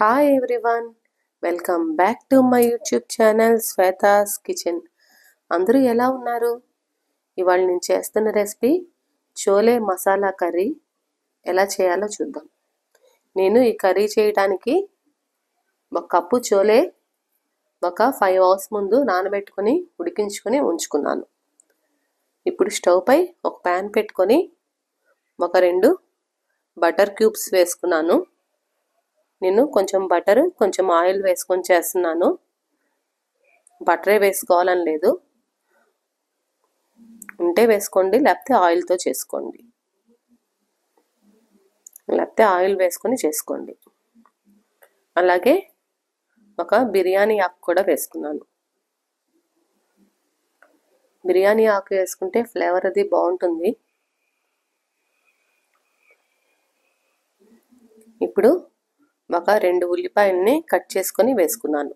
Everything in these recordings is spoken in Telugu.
Hi everyone, welcome back to my YouTube channel Shweta's kitchen. అందరూ ఎలా ఉన్నారు? ఇవాళ నేను చేస్తున్న రెసిపీ చోలే మసాలా కర్రీ. ఎలా చేయాలో చూద్దాం. నేను ఈ కర్రీ చేయడానికి ఒక కప్పు చోలే ఒక 5 అవర్స్ ముందు నానబెట్టుకొని ఉడికించుకొని ఉంచుకున్నాను. ఇప్పుడు స్టవ్ పై ఒక ప్యాన్ పెట్టుకొని ఒక 2 బటర్ క్యూబ్స్ వేసుకున్నాను. నేను కొంచెం బటర్ కొంచెం ఆయిల్ వేసుకొని చేస్తున్నాను. బటరే వేసుకోవాలని లేదు, ఉంటే వేసుకోండి, లేకపోతే ఆయిల్తో చేసుకోండి, లేకపోతే ఆయిల్ వేసుకొని చేసుకోండి. అలాగే ఒక బిర్యానీ ఆకు కూడా వేసుకున్నాను. బిర్యానీ ఆకు వేసుకుంటే ఫ్లేవర్ అది బాగుంటుంది. ఇప్పుడు ఒక 2 ఉల్లిపాయల్ని కట్ చేసుకొని వేసుకున్నాను.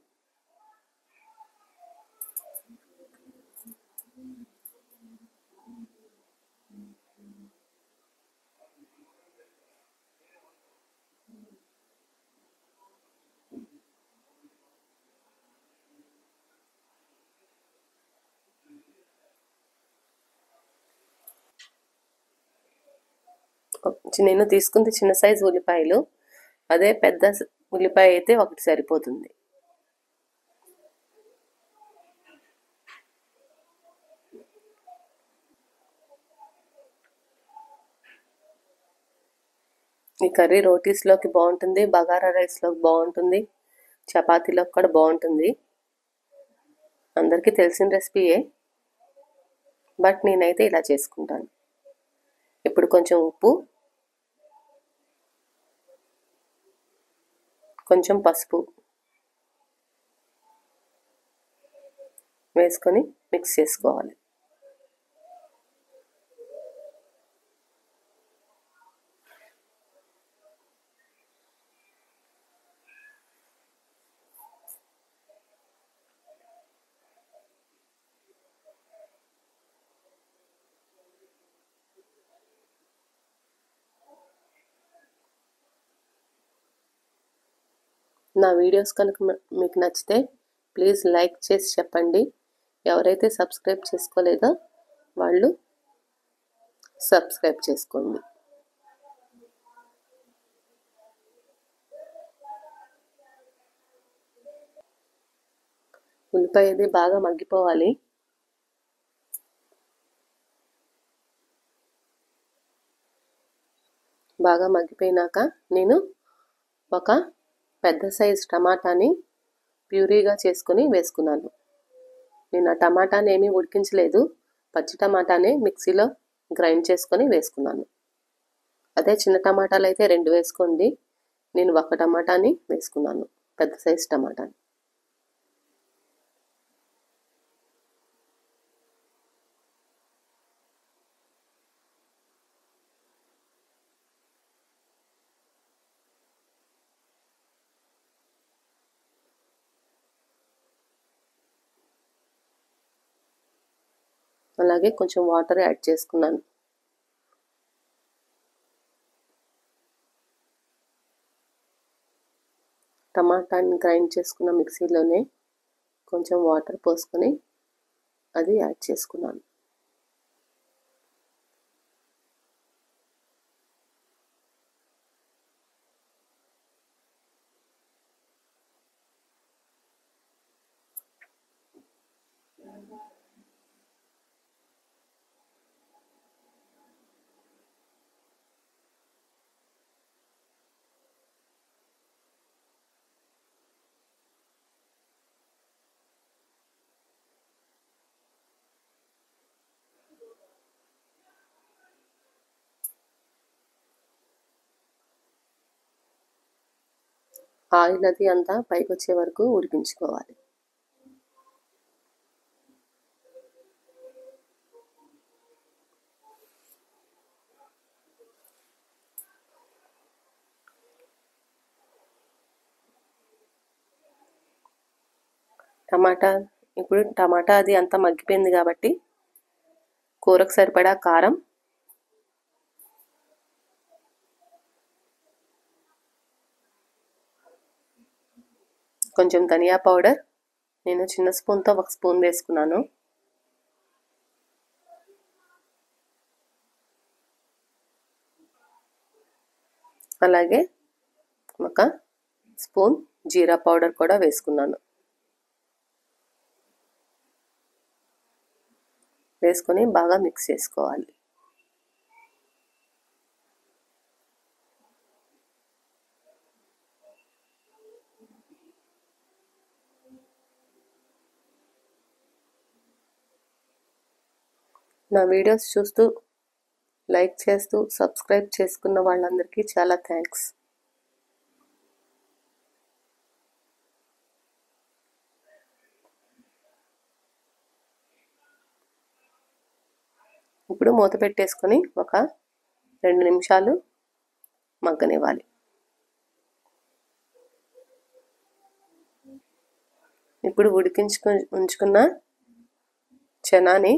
నేను తీసుకుంది చిన్న సైజు ఉల్లిపాయలు, అదే పెద్ద ఉల్లిపాయ అయితే ఒకటి సరిపోతుంది. ఈ కర్రీ రోటీస్లోకి బాగుంటుంది, బగారా రైస్లోకి బాగుంటుంది, చపాతీలోకి కూడా బాగుంటుంది. అందరికీ తెలిసిన రెసిపీయే, బట్ నేనైతే ఇలా చేసుకుంటాను. ఇప్పుడు కొంచెం ఉప్పు, కొంచెం పసుపు వేసుకొని మిక్స్ చేసుకోవాలి. నా వీడియోస్ కనుక మీకు నచ్చితే ప్లీజ్ లైక్ చేసి చెప్పండి. ఎవరైతే సబ్స్క్రైబ్ చేసుకోలేదో వాళ్ళు సబ్స్క్రైబ్ చేసుకోండి. ఉల్లిపాయ అది బాగా మగ్గిపోవాలి. బాగా మగ్గిపోయినాక నేను ఒక పెద్ద సైజు టమాటాని ప్యూరీగా చేసుకొని వేసుకున్నాను. నేను ఆ టమాటాని ఏమీ ఉడికించలేదు, పచ్చి టమాటానే మిక్సీలో గ్రైండ్ చేసుకొని వేసుకున్నాను. అదే చిన్న టమాటాలు అయితే 2 వేసుకోండి. నేను ఒక టమాటాని వేసుకున్నాను, పెద్ద సైజు టమాటాని. అలాగే కొంచెం వాటర్ యాడ్ చేసుకున్నాను. టమాటాని గ్రైండ్ చేసుకున్న మిక్సీలోనే కొంచెం వాటర్ పోసుకొని అది యాడ్ చేసుకున్నాను. ఆయిల్ అది అంతా పైకి వచ్చే వరకు ఉడికించుకోవాలి. ఇప్పుడు టమాటా అది అంతా మగ్గిపోయింది కాబట్టి కూరకు సరిపడా కారం, కొంచెం ధనియా పౌడర్, నేను చిన్న స్పూన్తో 1 స్పూన్ వేసుకున్నాను. అలాగే 1 స్పూన్ జీరా పౌడర్ కూడా వేసుకున్నాను. వేసుకొని బాగా మిక్స్ చేసుకోవాలి. నా వీడియోస్ చూస్తూ లైక్ చేస్తూ సబ్స్క్రైబ్ చేసుకున్న వాళ్ళందరికీ చాలా థ్యాంక్స్. ఇప్పుడు మూత పెట్టేసుకొని ఒక 2 నిమిషాలు మగ్గనివ్వాలి. ఇప్పుడు ఉంచుకున్న చనాని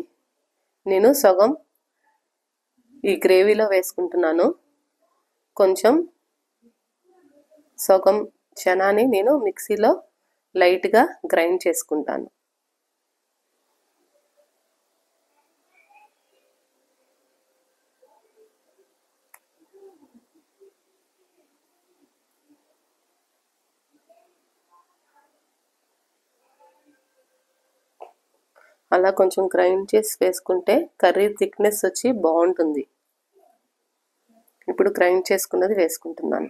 నేను సగం ఈ గ్రేవీలో వేసుకుంటున్నాను. కొంచెం సగం చనాని నేను మిక్సీలో లైట్గా గ్రైండ్ చేసుకుంటాను. అలా కొంచెం గ్రైండ్ చేసి వేసుకుంటే కర్రీ థిక్నెస్ వచ్చి బాగుంటుంది. ఇప్పుడు గ్రైండ్ చేసుకున్నది వేసుకుంటున్నాను.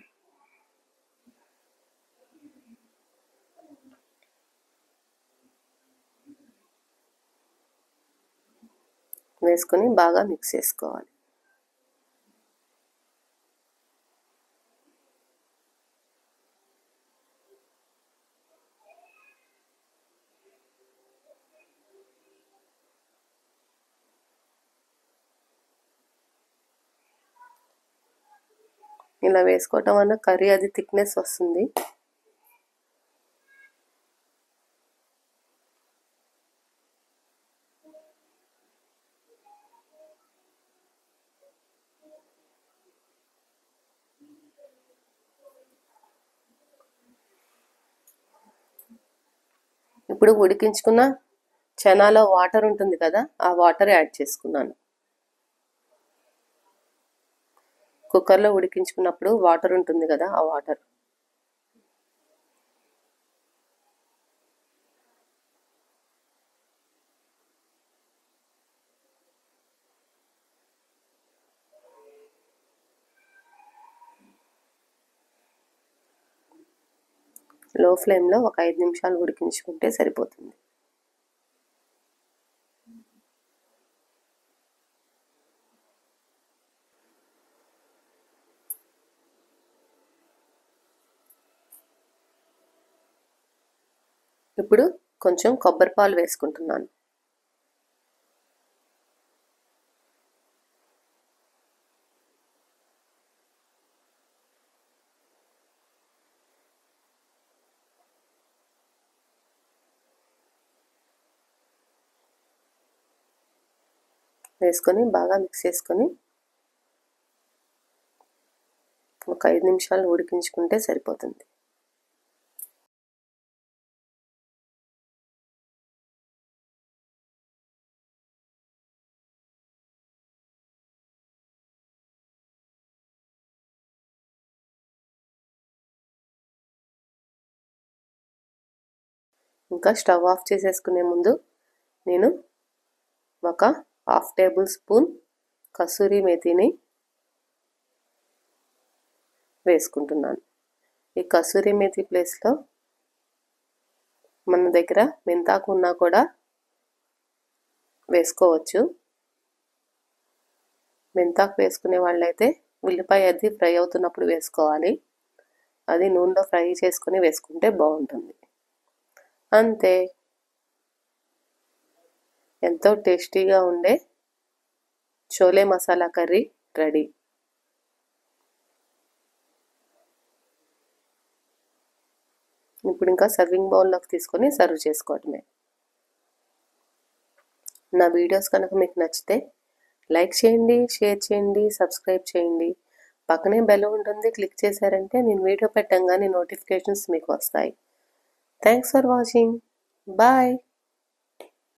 వేసుకొని బాగా మిక్స్ చేసుకోవాలి. ఇలా వేసుకోవటం వల్ల కర్రీ అది థిక్నెస్ వస్తుంది. ఇప్పుడు ఉడికించుకున్న చనాలో వాటర్ ఉంటుంది కదా, ఆ వాటర్ యాడ్ చేసుకున్నాను. కుక్కర్లో ఉడికించుకున్నప్పుడు వాటర్ ఉంటుంది కదా, ఆ వాటర్. లో ఫ్లేమ్లో ఒక 5 నిమిషాలు ఉడికించుకుంటే సరిపోతుంది. ఇప్పుడు కొంచెం కొబ్బరి పాలు వేసుకుంటున్నాను. వేసుకొని బాగా మిక్స్ చేసుకొని ఒక 5 నిమిషాలు ఉడికించుకుంటే సరిపోతుంది. ఇంకా స్టవ్ ఆఫ్ చేసేసుకునే ముందు నేను ఒక 1/2 టేబుల్ స్పూన్ కసూరి మేతిని వేసుకుంటున్నాను. ఈ కసూరి మేతి ప్లేస్లో మన దగ్గర మెంతాకు ఉన్నా కూడా వేసుకోవచ్చు. మెంతాకు వేసుకునే వాళ్ళైతే ఉల్లిపాయ అది ఫ్రై అవుతున్నప్పుడు వేసుకోవాలి. అది నూనెలో ఫ్రై చేసుకుని వేసుకుంటే బాగుంటుంది. అంతే, ఎంతో టేస్టీగా ఉండే చోలే మసాలా కర్రీ రెడీ. ఇప్పుడు ఇంకా సర్వింగ్ బౌల్లోకి తీసుకొని సర్వ్ చేసుకోవటమే. నా వీడియోస్ కనుక మీకు నచ్చితే లైక్ చేయండి, షేర్ చేయండి, సబ్స్క్రైబ్ చేయండి. పక్కనే బెల్ ఉంటుంది, క్లిక్ చేశారంటే నేను వీడియో పెట్టంగానే నోటిఫికేషన్స్ మీకు వస్తాయి. Thanks for watching. బాయ్.